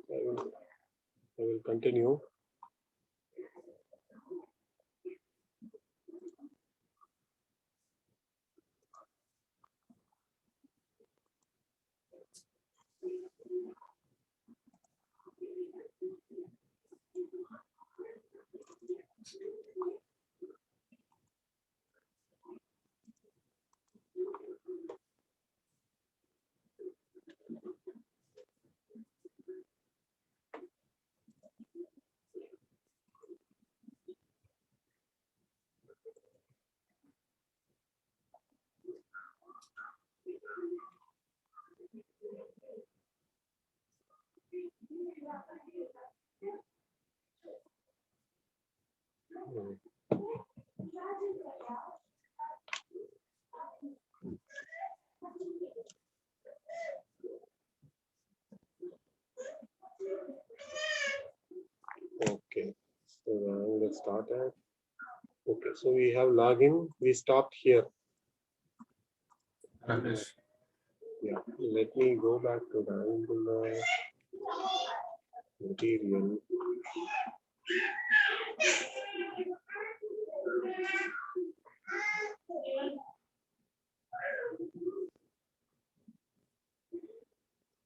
I will continue. Okay, so now let's start it. Okay, so we have login. We stopped here. Yeah, let me go back to the Angular material.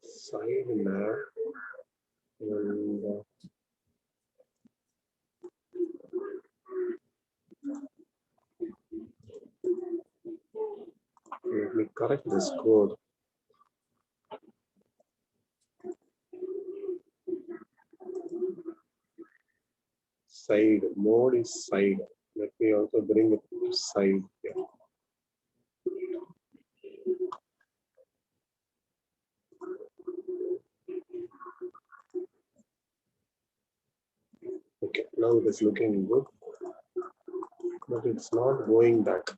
Side map and let me correct this code. Side mode is side. Let me also bring it to side here. Okay, now it is looking good, but it's not going back.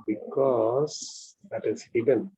Because that is hidden.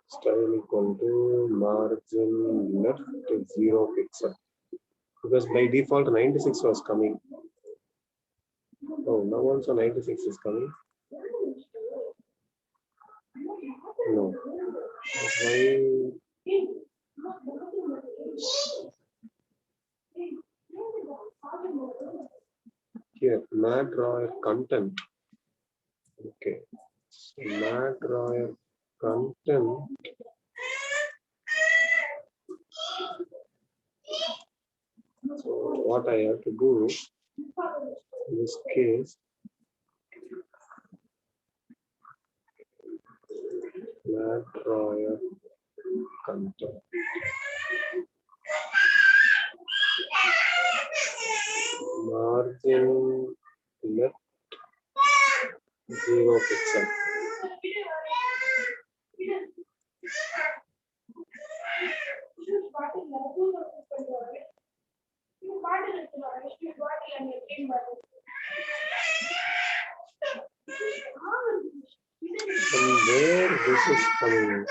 Style equal to margin left 0 pixel. Because by default 96 was coming. Oh, now also 96 is coming. No. Why? Here, mat drawer content. Okay. So mat drawer content. So what I have to do in this case, mat drawer content. Margin left 0 pixel. From where this is coming?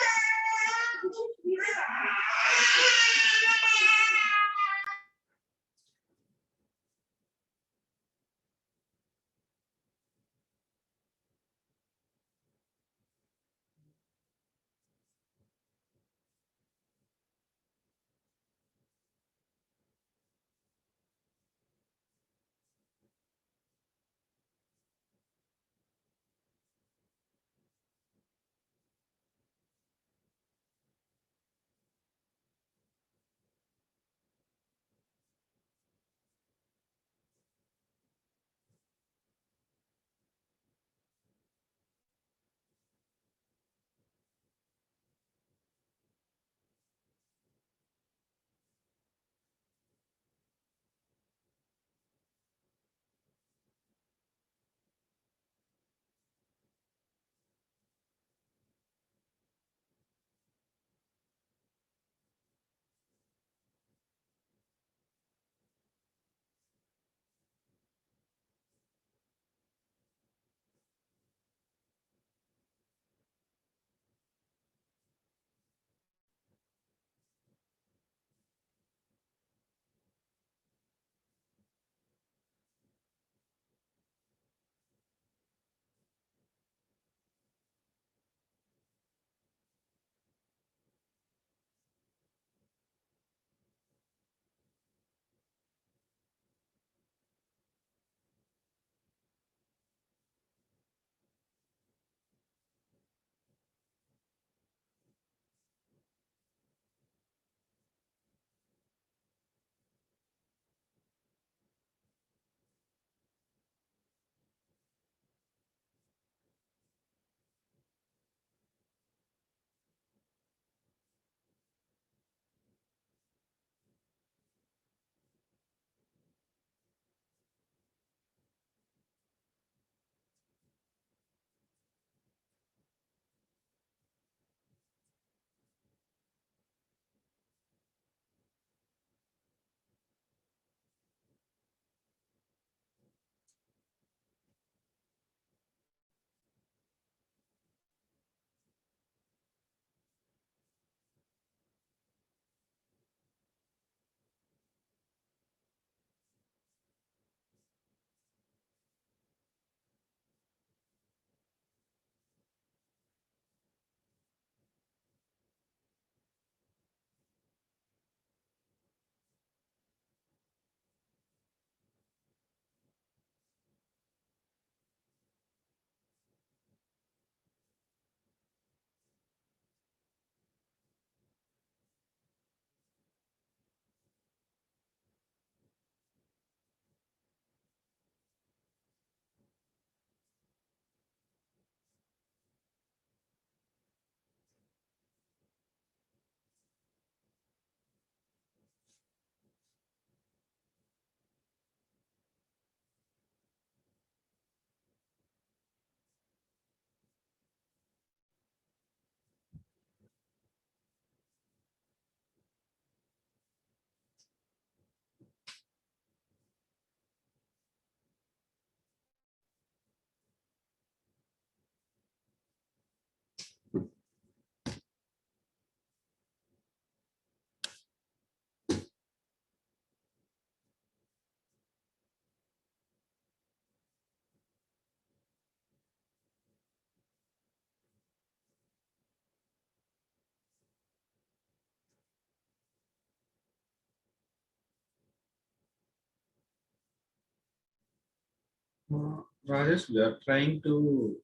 Rajesh, we are trying to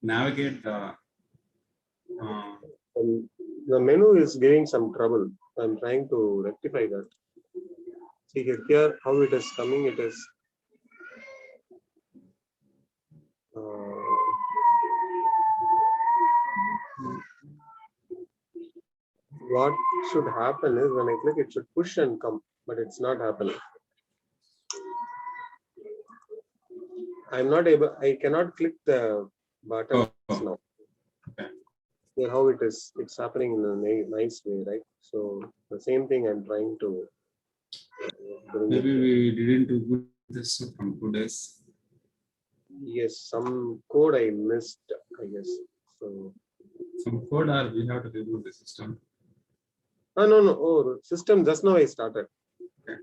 navigate the. And the menu is giving some trouble. I'm trying to rectify that. See here how it is coming. It is what should happen is when I click, it should push and come, but it's not happening. I'm not able. I cannot click the button now. Okay. See how it is. It's happening in a nice way, right? So the same thing I'm trying to. Maybe we didn't do good this from 2 days. Yes, some code I missed, I guess. So Some code or we have to reboot the system. no. Oh, system just now I started. Okay.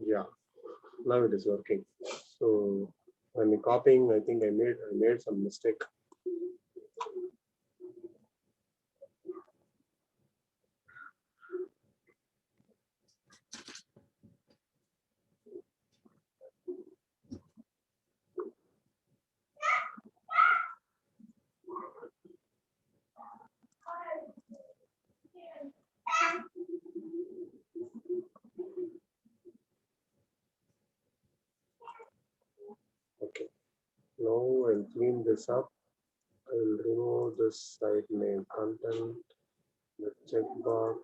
Yeah, now it is working. So when copying, I think I made some mistake. Okay, now I'll clean this up. I'll remove this site name content, the checkbox.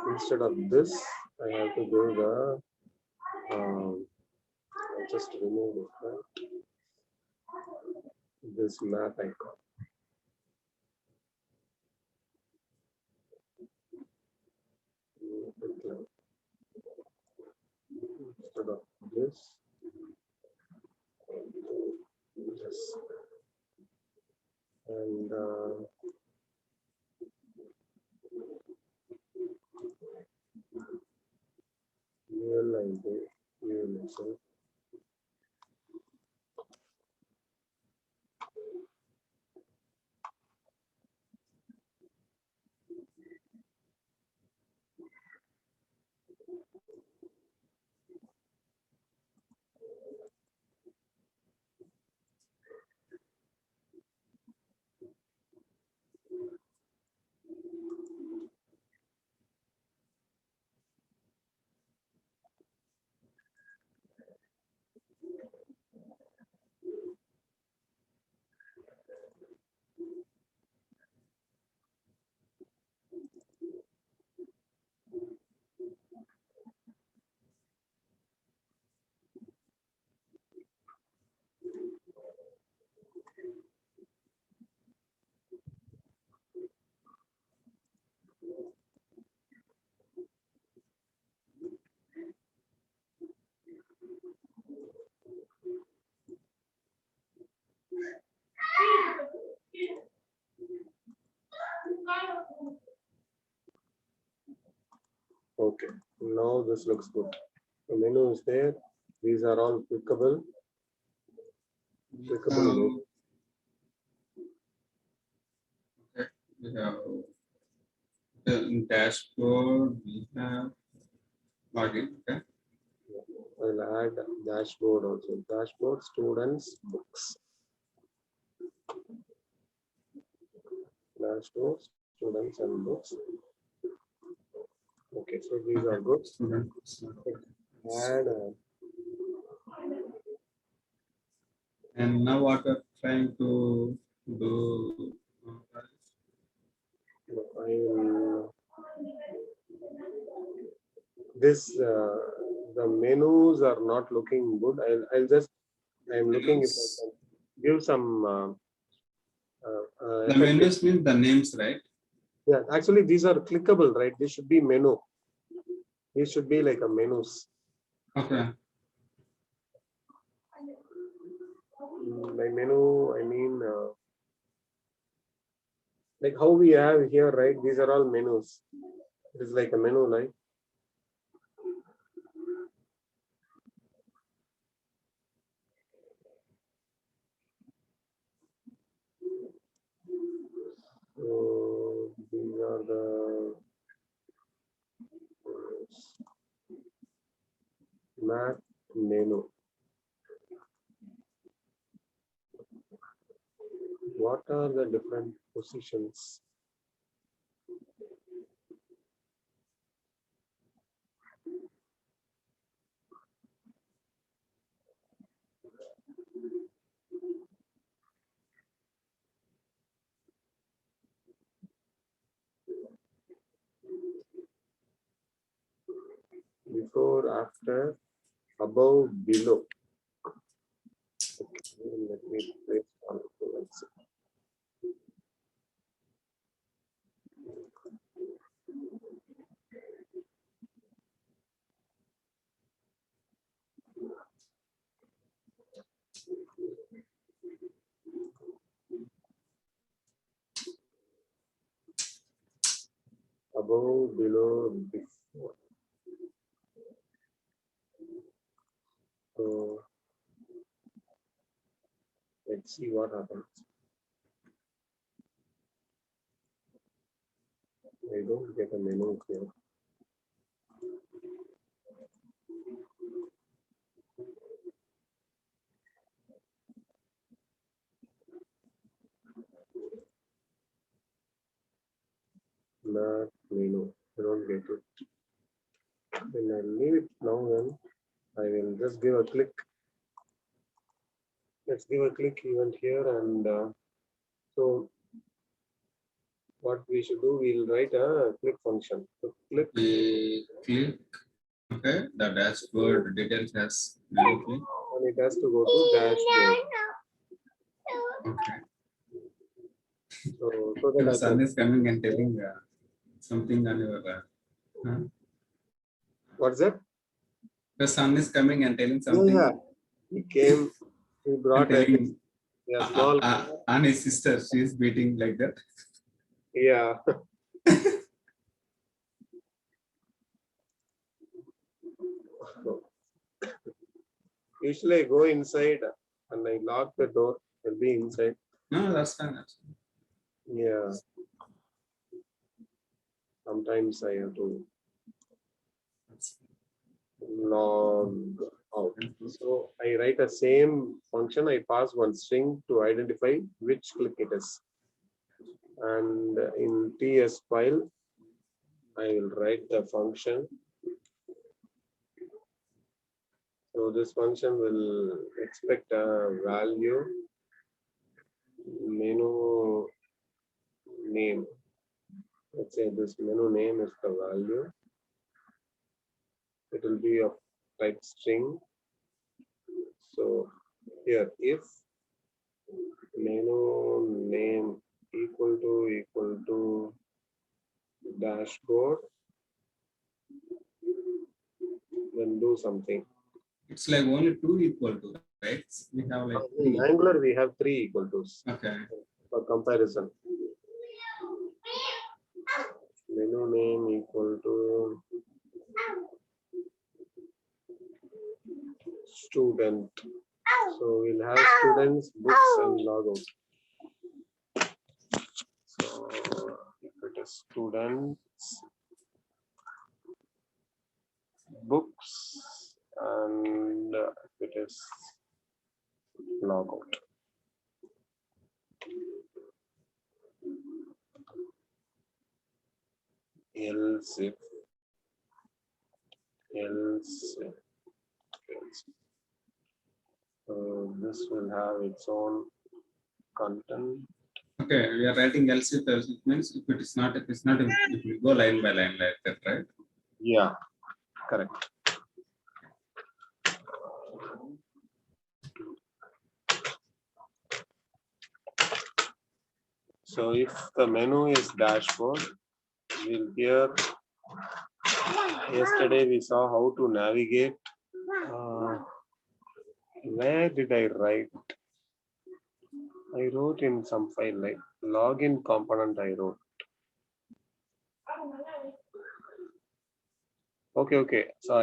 Instead of this, I have to do the. I'll just remove it, right? This map icon. Instead of this, yes, and UL itself. Okay, now this looks good. The menu is there. These are all clickable. Clickable image. We have the dashboard. We have login. Okay. I'll add dashboard also. Dashboard, students, books. Dashboard, students and books. Okay, so these are good. Students. Add And now what we're trying to do. I will this the menus are not looking good. I'll just I'm looking if I can give some The menus means the names, right? yeah, actually these are clickable, right? This should be menu. These should be like a menus. Okay. By menu, I mean like how we have here, right? These are all menus. It is like a menu, right? So these are the Mac menu. What are the different positions? Before, after, above, below. Okay, let me place one. Let's see. Above, below, before. So let's see what happens. I don't get a menu here. Not menu. I don't get it. Then I'll leave it now. Then I will just give a click. Let's give a click event here, and so what we should do, we'll write a click function. So click. We click. Okay. The dashboard details has menu click. And it has to go to dashboard. Okay. So that The I sun can, is coming and telling something on your. what's that? The sun is coming and telling something. Yeah, he came. He And brought a telling small. and his sister, she is beating like that. Yeah. Usually I go inside and I lock the door. I'll be inside. No, that's fine. Yeah. Sometimes I have to log out. So I write a same function. I pass one string to identify which click it is. And in TS file, I will write the function. So this function will expect a value, menu name. Let's say this menu name is the value. It will be of type string. So here, if menu name equal to dashboard, then do something. It's like only 2 equal to, right? We have like In 3. Angular, we have 3 equal to's. Okay. For comparison. Menu name equal to student. So we'll have students, books, and logout. So if it is students, books, and if it is logout. Else if so this will have its own content. Okay, we are writing else if means if it is not, it will go line by line like that, right? Yeah, correct. So if the menu is dashboard, we'll here. Yesterday we saw how to navigate. Where did I write? I wrote in some file like login component I wrote. Okay. So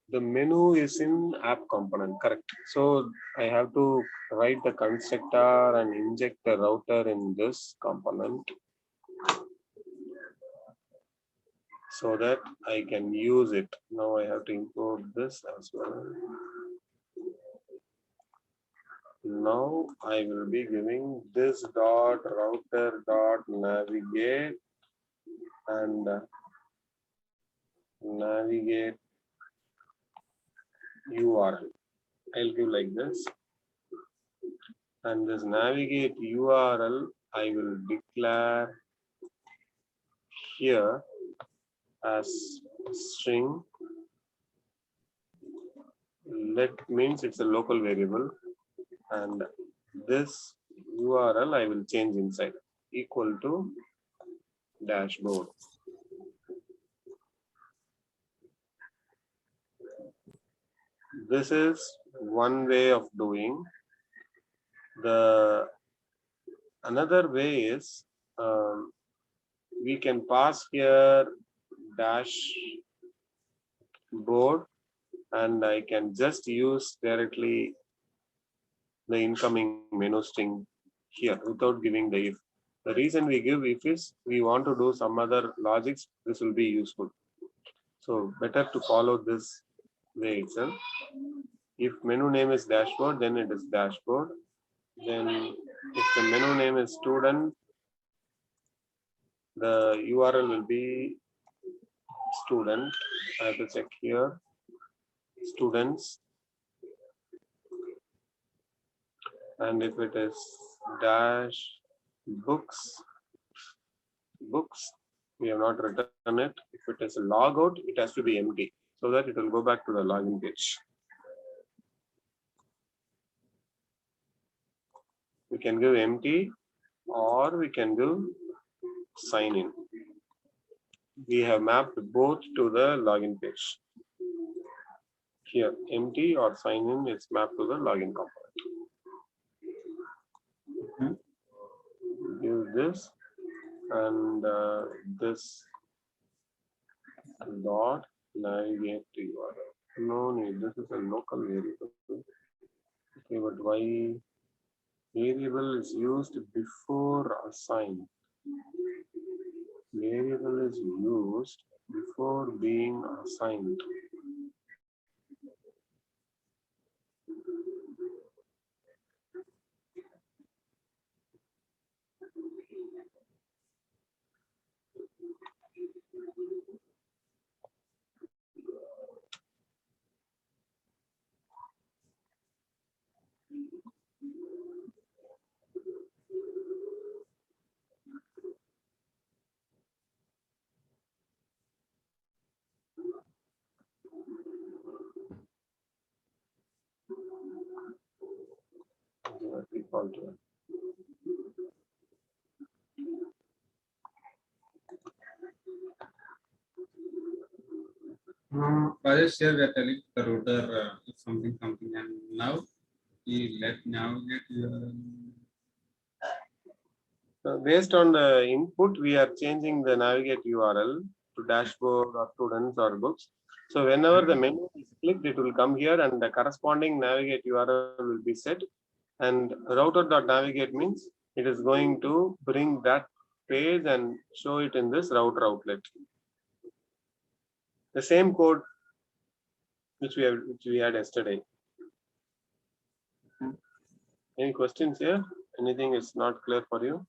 the menu is in app component, correct. So I have to write the constructor and inject the router in this component so that I can use it. Now I have to import this as well. Now I will be giving this dot router dot navigate and navigate URL. I'll give like this. And this navigate URL I will declare here as string. Let means it's a local variable, and this URL I will change inside equal to dashboard. This is one way of doing. The another way is we can pass here dashboard, and I can just use directly the incoming menu string here without giving the if. The reason we give if is we want to do some other logics. This will be useful. So better to follow this way itself. If menu name is dashboard, then it is dashboard. Then if the menu name is student, the URL will be student. I have to check here students. And if it is dash books, we have not written it. If it is a logout, it has to be empty so that it will go back to the login page. We can give empty or we can do sign in. We have mapped both to the login page. Here, empty or sign in is mapped to the login component. Give this and this dot navigate to URL. No need, this is a local variable. Okay, but why variable is used before assign? Variable is used before being assigned. Default one. Rajesh, here we are telling the router something, and now he let navigate your. Based on the input, we are changing the navigate URL to dashboard or students or books. So whenever the menu is clicked, it will come here and the corresponding navigate URL will be set. And router.navigate means it is going to bring that page and show it in this router outlet. The same code which we had yesterday. Any questions here? Anything is not clear for you?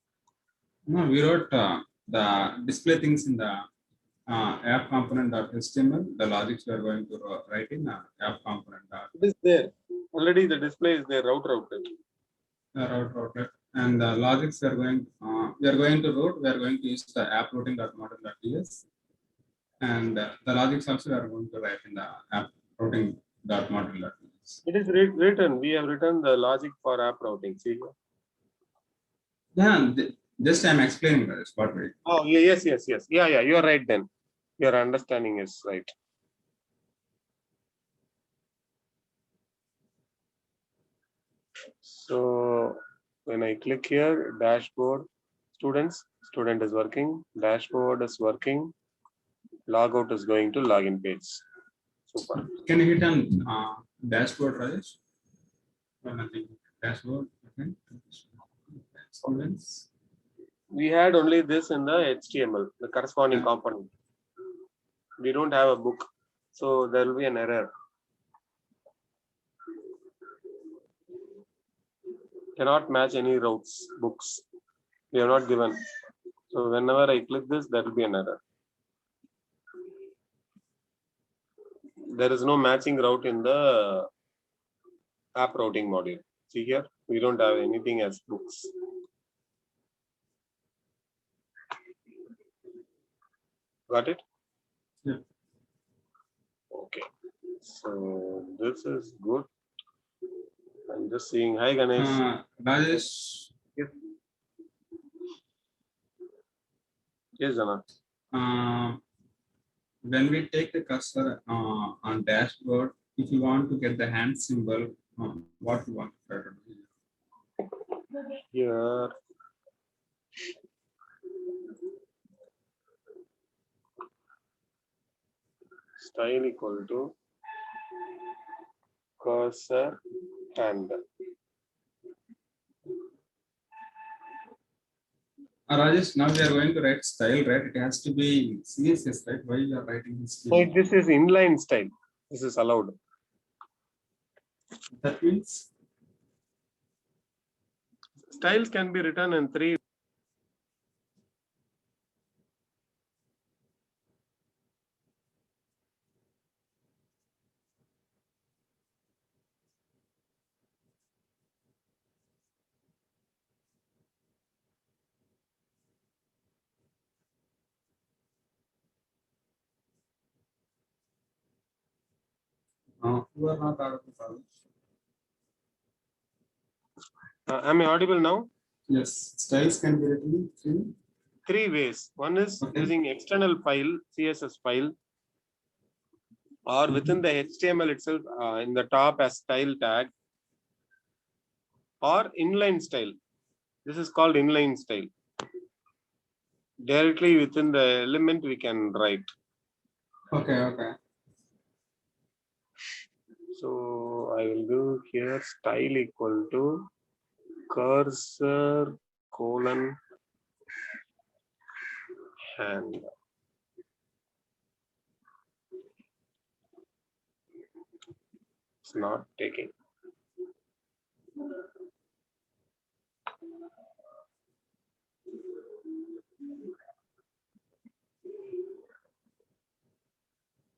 No, we wrote the display things in the app component.html. The logics we are going to write in app component. It is there. Already the display is there, router outlet. Router. And the logics we are going to route. We are going to use the app routing.model.ts. And the logics also we are going to write in the app routing.model.ts. It is written. We have written the logic for app routing. See here. Yeah, just I'm explaining this part. Oh, yes. Yeah, you are right then. Your understanding is right. So when I click here, dashboard, student is working, dashboard is working, logout is going to login page. Super. Can you hit on dashboard, Rajesh? Nothing. Dashboard. Okay. Students. We had only this in the HTML, the corresponding component. We don't have a book, so there will be an error. Cannot match any routes, books. We are not given. So whenever I click this, there will be an error. There is no matching route in the app routing module. See here, we don't have anything as books. Got it? Yeah. Okay. So this is good. I'm just seeing. Hi, Ganesh. Rajesh. Yes, Jana. When we take the cursor on dashboard, if you want to get the hand symbol, what you want to do? Here. Style equal to cursor hand. Rajesh, now we are going to write style, right? It has to be CSS, right? Why you are writing this? No, this is inline style. This is allowed. That means styles can be written in 3. you are not audible. Am I audible now? Yes, styles can be written in 3 ways. One is using external file, CSS file, or within the HTML itself in the top as style tag, or inline style. This is called inline style. Directly within the element we can write. Okay. So I will do here style equal to cursor colon hand. It's not taking.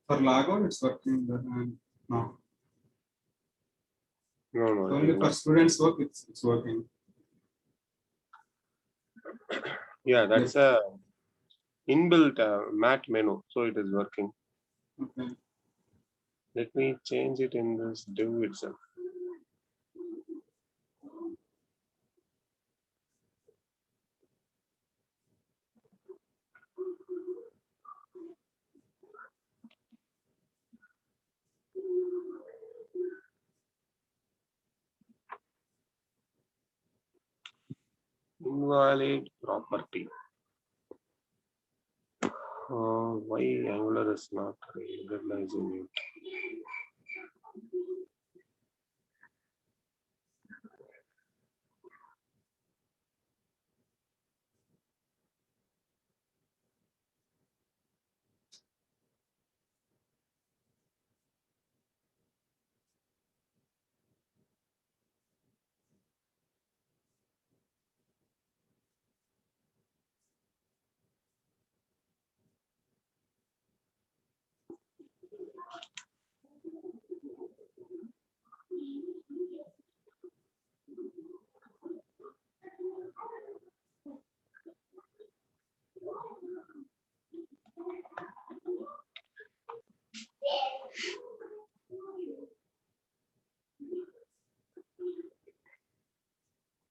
For logout, it's working. No. No. Only for students work, it's working. Yeah, that's a inbuilt mat menu, so it is working. Okay. Let me change it in this div itself. Invalid property. Why Angular is not recognizing it?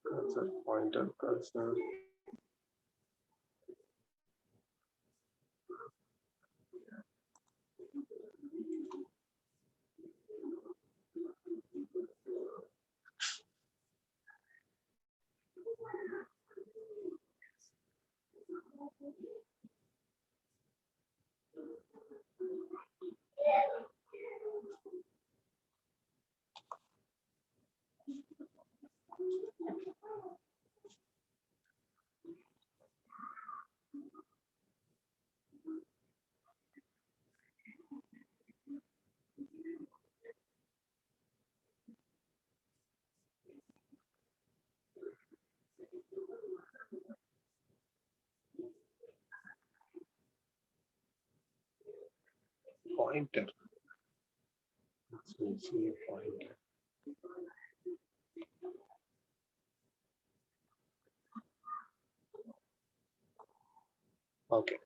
Cursor, pointer, cursor. Pointer. Let's see pointer. Okay.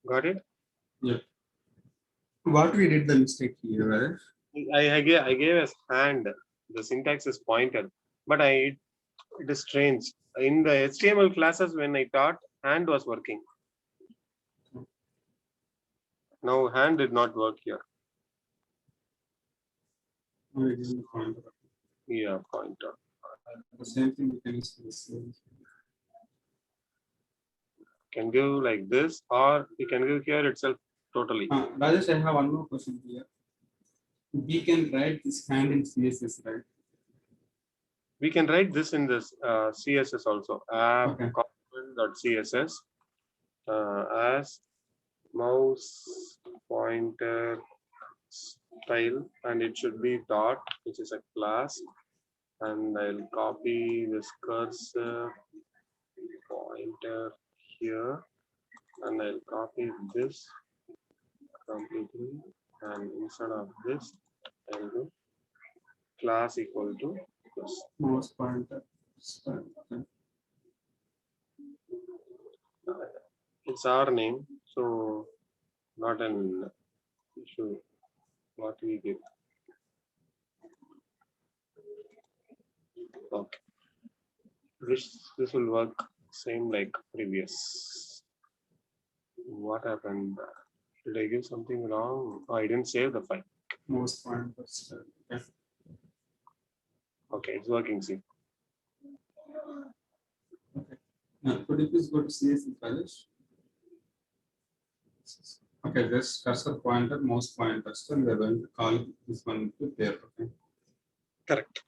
Got it? Yeah. What we did the mistake here, right? I gave as hand. The syntax is pointer, but it is strange. In the HTML classes, when I taught, hand was working. Now hand did not work here. We didn't find it. Yeah, pointer. The same thing we can use for the same. Can give like this, or you can give here itself totally. Rajesh, I have one more question here. We can write this hand in CSS, right? We can write this in this CSS also. Okay. App.css as mouse pointer style, and it should be dot, which is a class. And I'll copy this cursor pointer here, and I'll copy this completely, and instead of this, I'll do class equal to this. Mouse pointer. It's our name, so not an issue what we give. Okay, this will work same like previous. What happened? Did I give something wrong? Oh, I didn't save the file. Mouse pointer. Okay. Okay, it's working. See. Okay. Now, could you please go to CSS, Rajesh? Okay, this cursor pointer, mouse pointer. So we are going to call this one to there. Okay. Correct.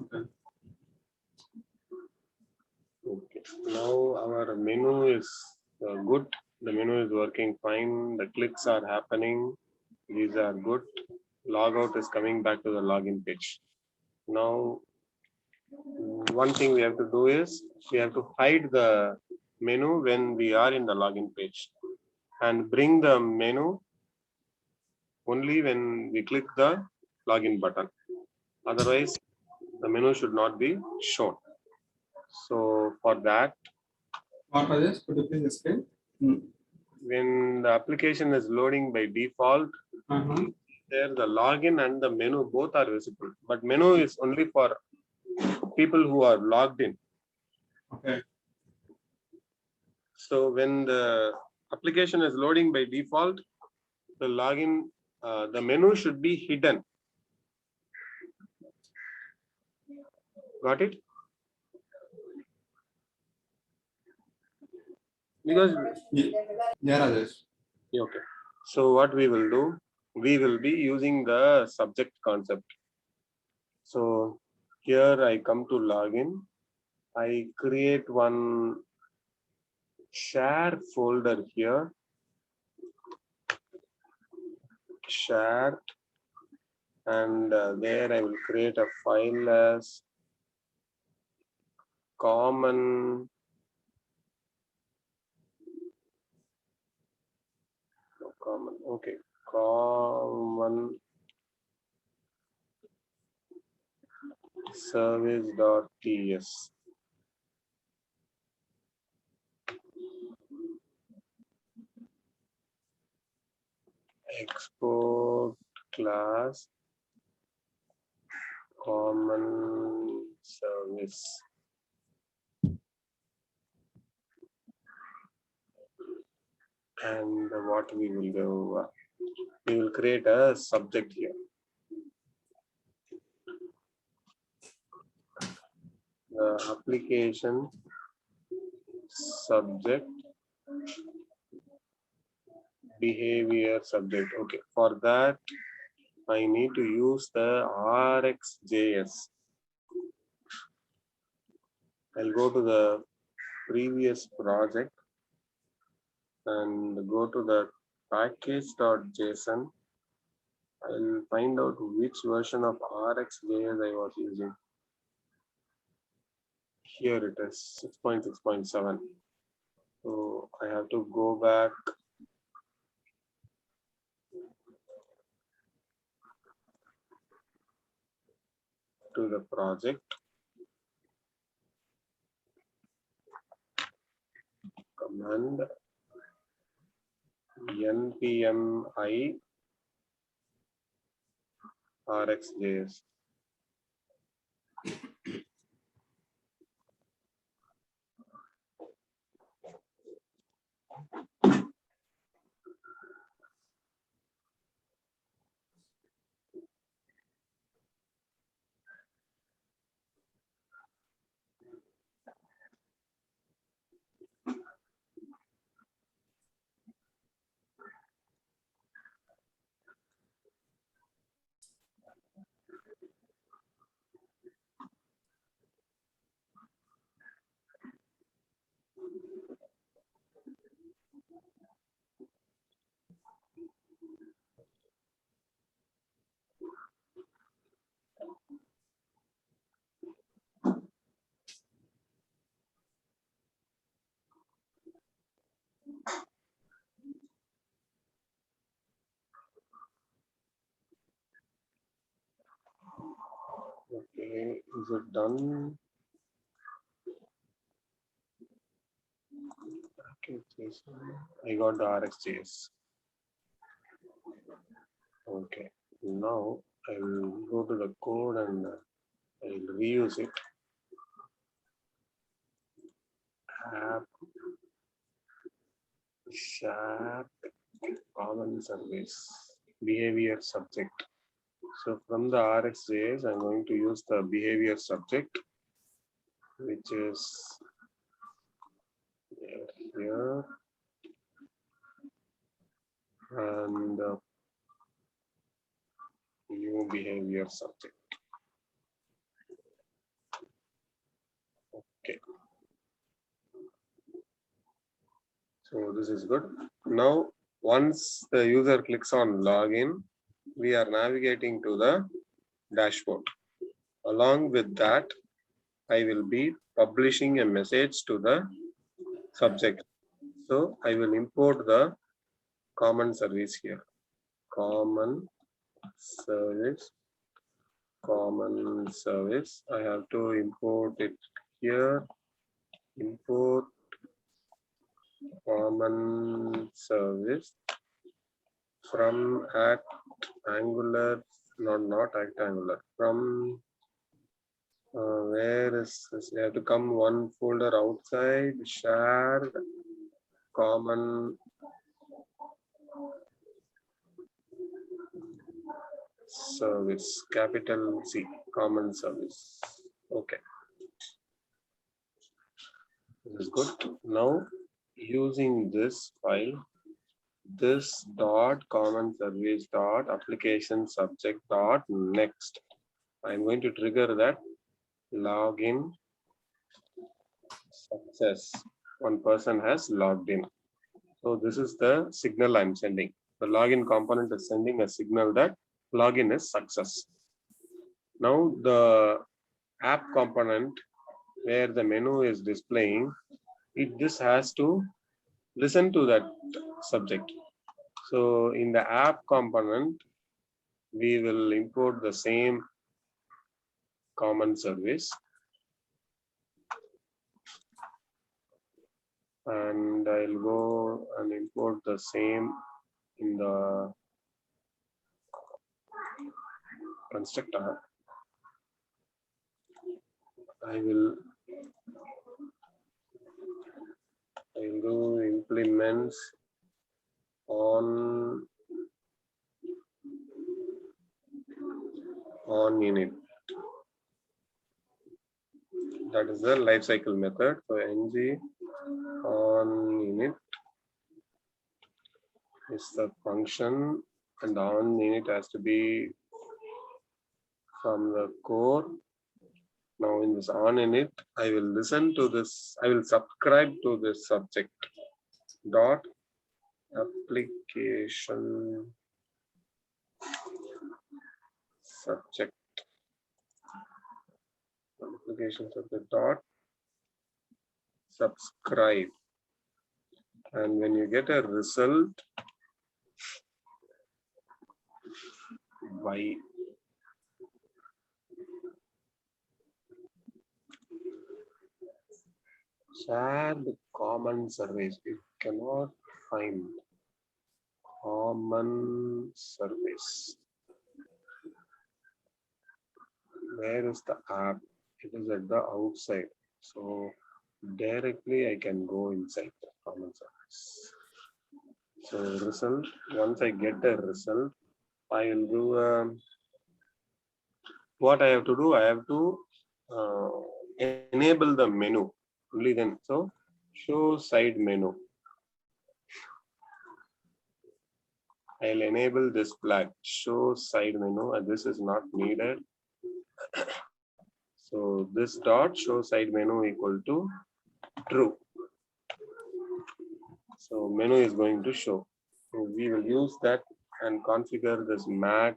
Okay. Okay. Now our menu is good. The menu is working fine. The clicks are happening. These are good. Logout is coming back to the login page. Now, one thing we have to do is we have to hide the menu when we are in the login page and bring the menu only when we click the login button. Otherwise, the menu should not be shown. So for that, What are this? Could you please explain? when the application is loading by default, there the login and the menu both are visible, but menu is only for people who are logged in. Okay. So when the application is loading by default, the login, the menu should be hidden. Got it? Because Yeah, Rajesh. okay. So what we will do, we will be using the subject concept. So here I come to login. I create one share folder here. Share, and there I will create a file as common okay, common service.ts. Export class common service. And what we will do, we will create a subject here. The application subject behavior subject. Okay, for that I need to use the RxJS. I'll go to the previous project and go to the package.json. I'll find out which version of RxJS I was using. Here it is 6.6.7. So I have to go back to the project. Command npm I RxJS. Okay, is it done? Okay, I got the RxJS. Okay, now I will go to the code and I will reuse it. App share common service behavior subject. So from the RxJS, I'm going to use the behavior subject, which is here, and new behavior subject. Okay. So this is good. Now, once the user clicks on login, we are navigating to the dashboard. Along with that, I will be publishing a message to the subject. So I will import the common service here. Common service. I have to import it here. Import common service from at Angular, not at Angular, from where is this? You have to come one folder outside, shared common service, capital C, common service. Okay. This is good. Now using this file, this dot common service dot application subject dot next. I'm going to trigger that login success. One person has logged in. So this is the signal I'm sending. The login component is sending a signal that login is success. Now the app component where the menu is displaying, this has to listen to that subject. So in the app component, we will import the same common service. And I'll go and import the same in the constructor. I'll do implements on init. That is the lifecycle method. So ng on init is the function, and on init has to be from the core. Now in this on init, I will listen to this, I will subscribe to this subject dot application subject dot subscribe. And when you get a result, by shared common service, you cannot find common service. Where is the app? It is at the outside. So directly I can go inside the common service. So result, once I get a result, I will do what I have to do. I have to enable the menu only then. So show side menu. I'll enable this flag, show side menu, and this is not needed. So this dot show side menu equal to true. So menu is going to show. So we will use that and configure this mat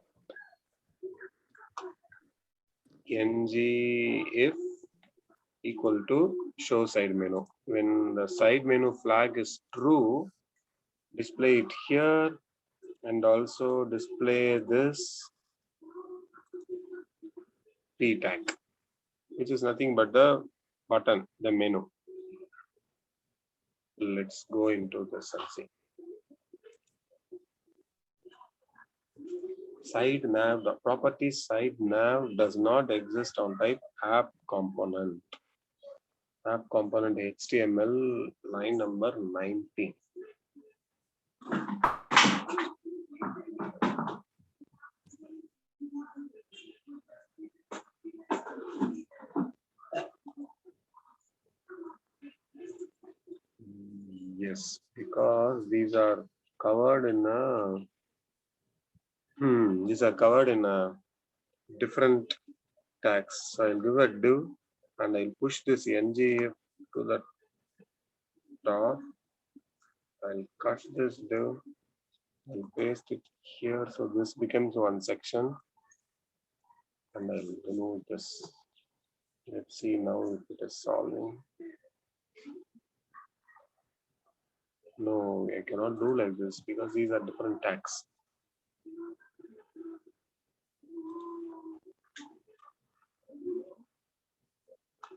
ng if equal to show side menu. When the side menu flag is true, display it here and also display this p tag, which is nothing but the button, the menu. Let's go into this and see. Side nav, the property side nav does not exist on type app component. App component HTML line number 19. Yes, because these are covered in a different tags. So I'll give a div and I'll push this ng to the top. I'll cut this div, I'll paste it here. So this becomes one section. And I'll remove this. Let's see now if it is solving. No, I cannot do like this because these are different tags.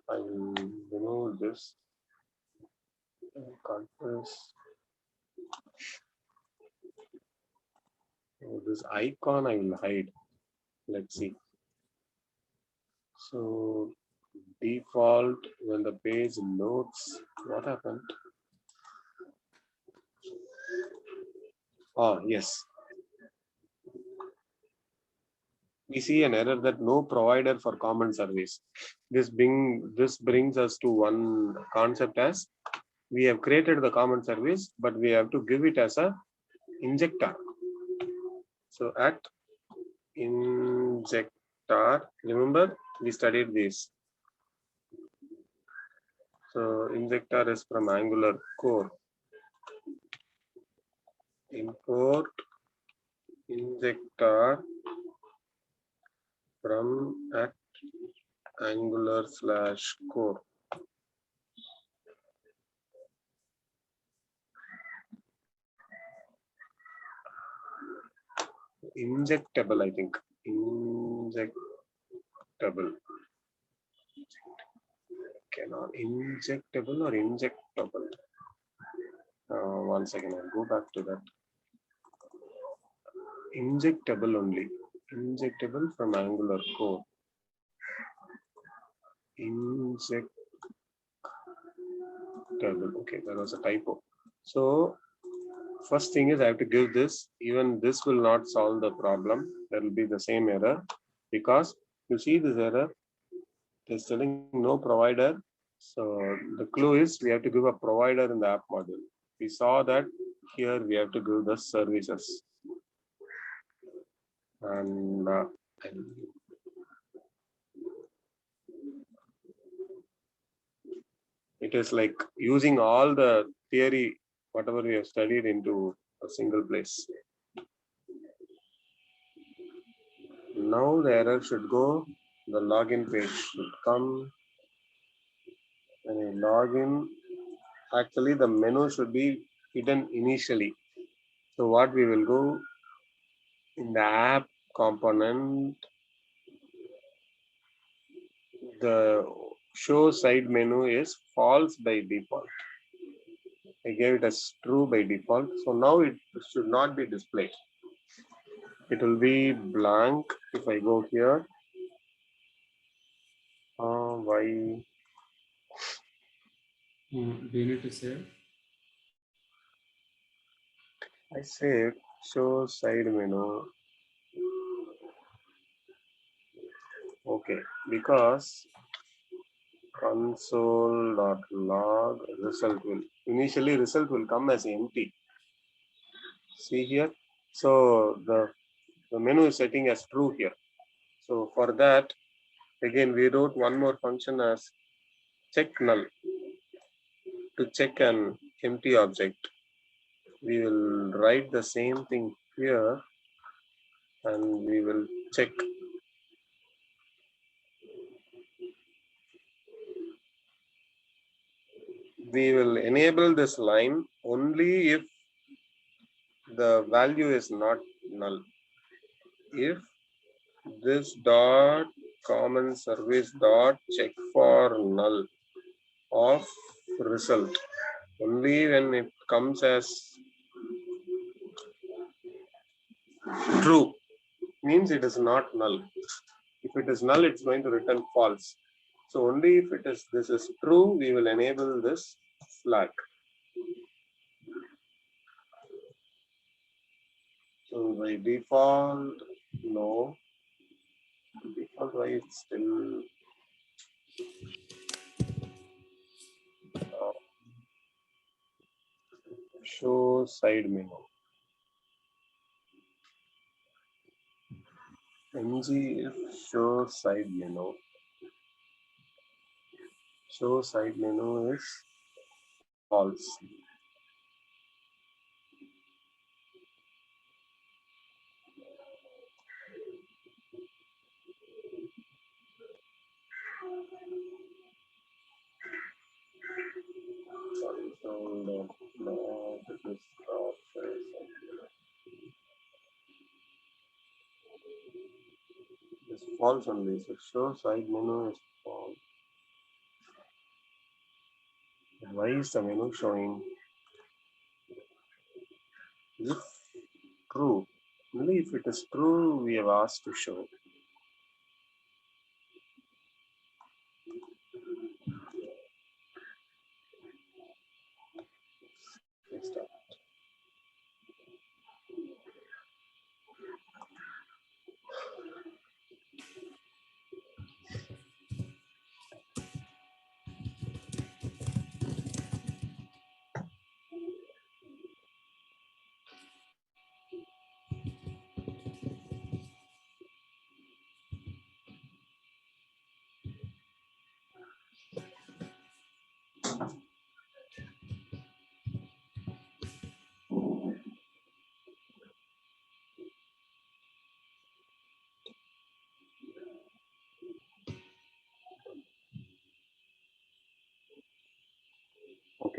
I will remove this. Cut this. Oh, this icon I will hide. Let's see. So default when the page loads, what happened? Oh, yes. We see an error that no provider for common service. This brings us to one concept as we have created the common service, but we have to give it as a injector. So at injector, remember we studied this. So injector is from Angular core. Import injector from at Angular/core. Injectable, I think. Injectable. Cannot injectable or injectable. One second, I'll go back to that. Injectable only. Injectable from Angular core. Injectable. Okay, there was a typo. So first thing is I have to give this. Even this will not solve the problem. There will be the same error because you see this error. It is telling no provider. So the clue is we have to give a provider in the app module. We saw that here we have to give the services. And it is like using all the theory, whatever we have studied, into a single place. Now the error should go, the login page should come. When I log in, actually the menu should be hidden initially. So what we will go in the app component, the show side menu is false by default. I gave it as true by default. So now it should not be displayed. It will be blank if I go here. Why? Do you need to save? I saved show side menu. Okay, because console.log result will initially result will come as empty. See here. So the menu is setting as true here. So for that, again we wrote one more function as check null to check an empty object. We will write the same thing here and we will check. We will enable this line only if the value is not null. If this dot common service dot check for null of result, only when it comes as true, means it is not null. If it is null, it's going to return false. So only if it is this is true, we will enable this flag. So by default, no. Default, why it's still show side menu. Ng if show side menu. Show side menu is false. It's false only. So show side menu is false. Why is the menu showing? If true, only if it is true, we have asked to show. Start.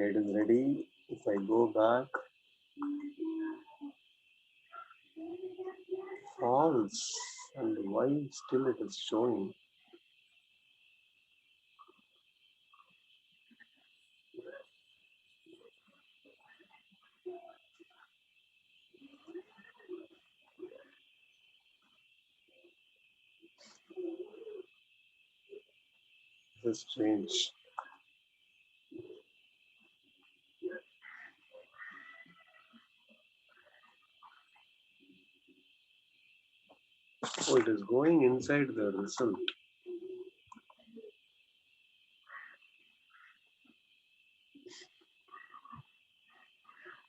Okay, it is ready. If I go back, false, and why still it is showing? This is strange. Oh, it is going inside the result.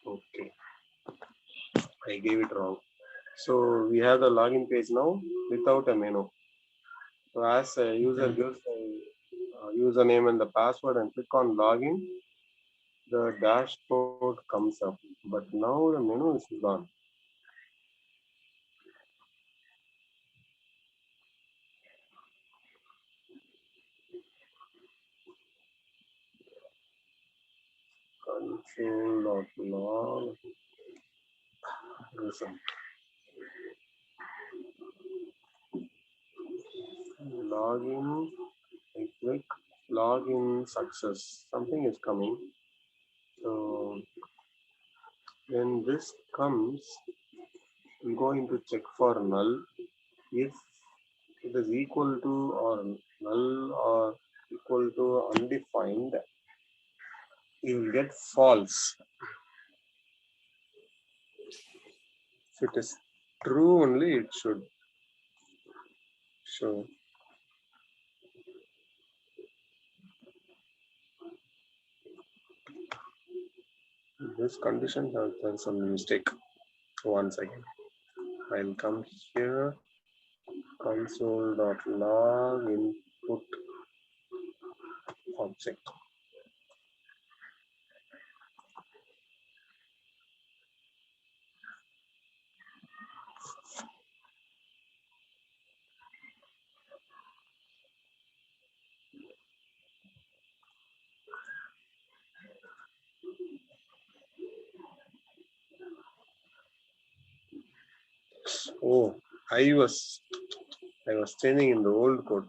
Okay, I gave it wrong. So we have the login page now without a menu. So as a user gives a username and the password and click on login, the dashboard comes up. But now the menu is gone. Control.log result. Login. I click login success. Something is coming. So when this comes, I'm going to check for null. If it is equal to or null or equal to undefined, you will get false. If it is true only, it should show. This condition has done some mistake. One second. I'll come here. Console.log input object. Oh, I was changing in the old code.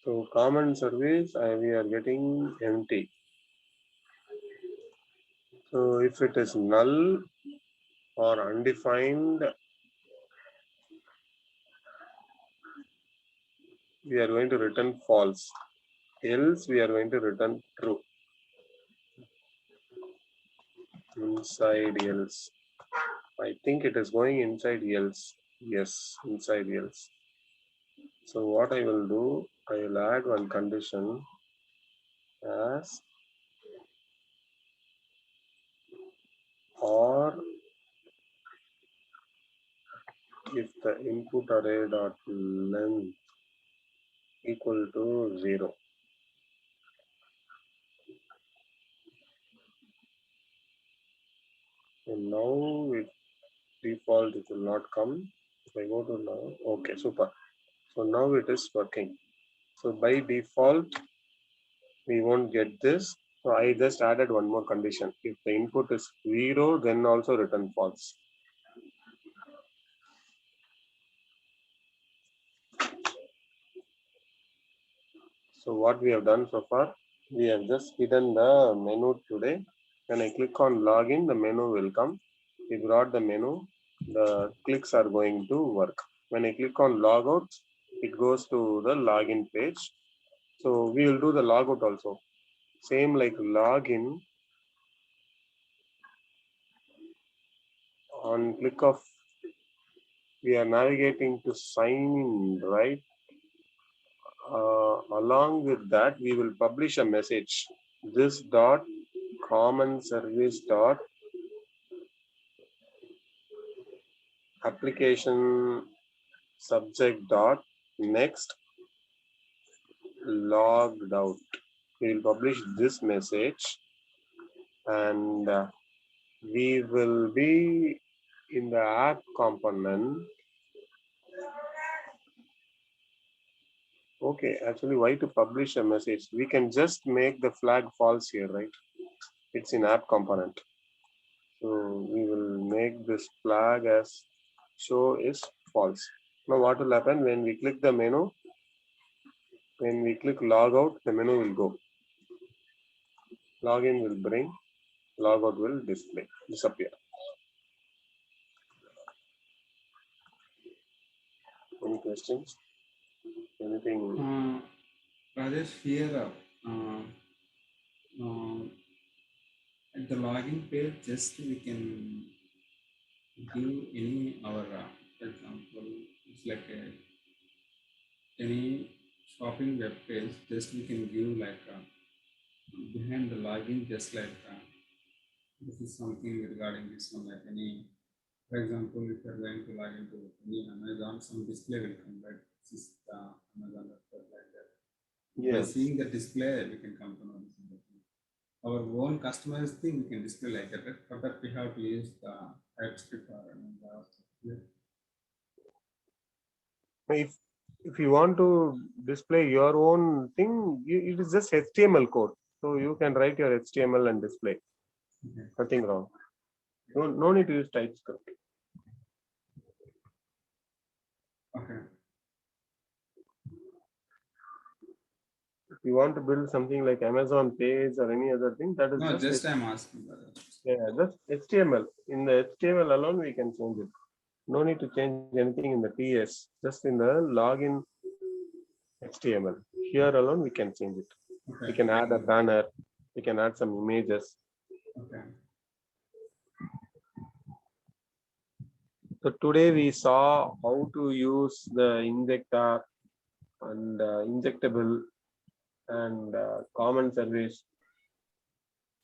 So common service, we are getting empty. So if it is null or undefined, we are going to return false. Else we are going to return true. Inside else. I think it is going inside else. Yes, inside else. So what I will do, I will add one condition as or if the input array dot length equal to 0. And now it default it will not come. If I go to now, okay, super. So now it is working. So by default, we won't get this. So I just added one more condition. If the input is 0, then also return false. So what we have done so far, we have just hidden the menu today. When I click on login, the menu will come. We brought the menu, the clicks are going to work. When I click on logout, it goes to the login page. So we will do the logout also. Same like login. On click of, we are navigating to sign in, right? Along with that, we will publish a message. This dot common service dot application subject dot next logged out. We will publish this message, and we will be in the app component. Okay, actually, why to publish a message? We can just make the flag false here, right? It's in app component. So we will make this flag as show is false. Now what will happen when we click the menu? When we click log out, the menu will go. Login will bring, logout will disappear. Any questions? Anything? Rajesh, here at the login page, just we can give any our, for example, it's like any shopping web page. Just we can give like behind the login, just like this is something regarding this one, like any. For example, if you're going to log into any Amazon, some display will come, right? This is the Amazon website like that. By Yes. seeing the display, we can come to know this. Our own customers thing we can display like that, right? For that we have to use the TypeScript or If you want to display your own thing, it is just HTML code. So you can write your HTML and display. Okay. Nothing wrong. No need to use TypeScript. Okay. If you want to build something like Amazon page or any other thing, that is No, just I'm asking. Yeah, that's HTML. In the HTML alone, we can change it. No need to change anything in the TS. Just in the login HTML. Here alone, we can change it. Okay. We can add a banner. We can add some images. Okay. So today we saw how to use the injector and injectable and common service.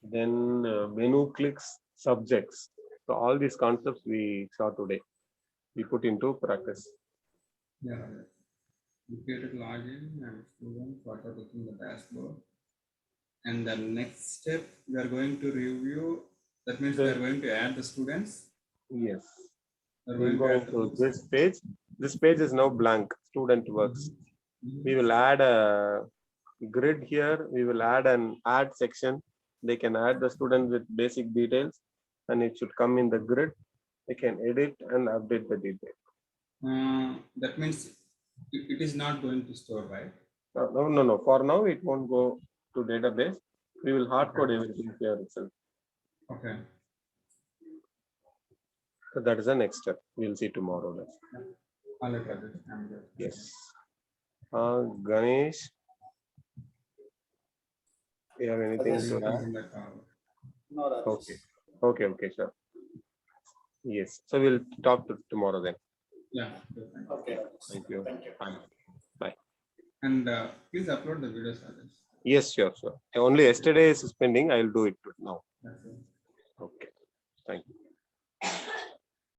Then menu clicks, subjects. So all these concepts we saw today, we put into practice. Yeah. We created login and student what are looking the dashboard. And the next step we are going to review. That means we are going to add the students. Yes. We're going to this page. This page is now blank. Student works. We will add a grid here. We will add an add section. They can add the student with basic details, and it should come in the grid. They can edit and update the detail. That means it is not going to store, right? No. For now, it won't go to database. We will hard code everything here itself. Okay. So that is the next step. We'll see tomorrow. Yes. Ganesh, you have anything to add? No. Okay, sure. Yes. So we'll talk tomorrow then. Yeah. Okay. Thank you. Bye. And please upload the videos. Yes, sure. Only yesterday is pending. I'll do it now.